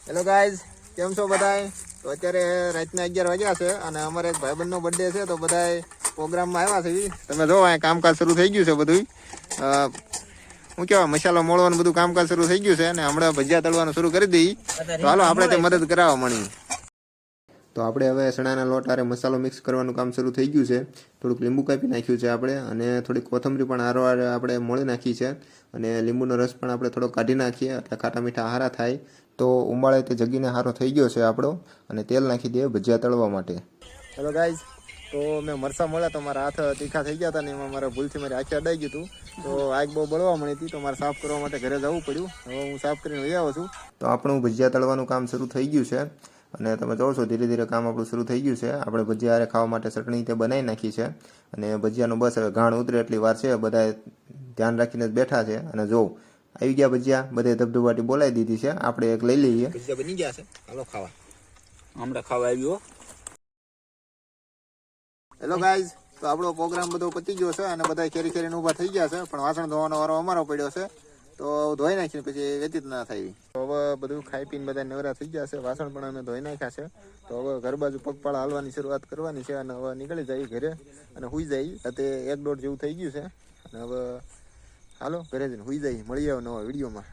Hello guys, કેમ છો બધાય? તો અત્યારે રાતના 11 વાગ્યા છે અને અમારે એક ભાઈબંધનો બર્થડે છે તો બધાય પ્રોગ્રામમાં આવ્યા છે. તમે જો અહીંયા કામકાજ શરૂ થઈ ગયું છે બધું. શું કહેવાય, મસાલો મોળવાનું બધું કામકાજ શરૂ થઈ ગયું છે અને હમણાં ભજીયા તળવાનું શરૂ કરી દઈએ. તો હાલો આપણે તે મદદ કરાવવા મળી. તો આપણે હવે ચણાના લોટ આરે મસાલો મિક્સ કરવાનું કામ શરૂ થઈ ગયું છે. થોડુંક લીંબુ કાપી નાખ્યું છે આપણે અને થોડીક કોથમરી પણ આરોઆર આપણે મોળી નાખી છે અને લીંબુનો રસ પણ આપણે થોડો કાઢી નાખીએ એટલે ખાટા મીઠા હારા થાય. તો ઉંબાળે તે જગીને હારો થઈ ગયો છે આપણો અને તેલ નાખી દઈએ ભજીયા તળવા માટે. હેલો ગાઈઝ, તો મેં મરસા મળ્યા તો મારા હાથ તીખા થઈ ગયા હતા ને એમાં મારા ભૂલથી મારી આંખી અડાઈ ગયું હતું. તો આગ બહુ બળવા મળી હતી તો મારે સાફ કરવા માટે ઘરે જવું પડ્યું. હવે હું સાફ કરીને લઈ આવું છું. તો આપણું ભજીયા તળવાનું કામ શરૂ થઈ ગયું છે અને તમે જોવો છો ધીરે ધીરે કામ આપણું શરૂ થઈ ગયું છે. આપણે ભજીયા હારે ખાવા માટે ચટણી તે બનાવી નાખી છે અને ભજીયાનું બસ હવે ઘાણ ઉતરે એટલી વાર છે. બધા ધ્યાન રાખીને જ બેઠા છે અને જો આવી ગયા ભજીયા, બધે ધબધબાટી બોલાવી દીધી છે. આપણે એક લઈ લઈએ. ભજીયા બની ગયા છે, હાલો ખાવા. હમણાં ખાવા આવ્યો. હેલો ગાઈઝ, તો આપણો પ્રોગ્રામ બધો પતી ગયો છે અને બધા કેરી કેરીને ઊભા થઈ ગયા છે, પણ વાસણ ધોવાનો વારો અમારો પડ્યો છે. તો ધોઈ નાખીને પછી વ્યતીત ના થાય. તો હવે બધું ખાઈ પીને બધા નવરા થઈ ગયા છે. વાસણ પણ અમે ધોઈ નાખ્યા છે. તો હવે ઘર બાજુ પગપાળા હાલવાની શરૂઆત કરવાની છે અને હવે નીકળી જાય ઘરે અને હુઈ જાય. તે 1-1.5 જેવું થઈ ગયું છે અને હવે હાલો ઘરે જઈને હુઈ જાય. મળીએ નવા વિડીયોમાં.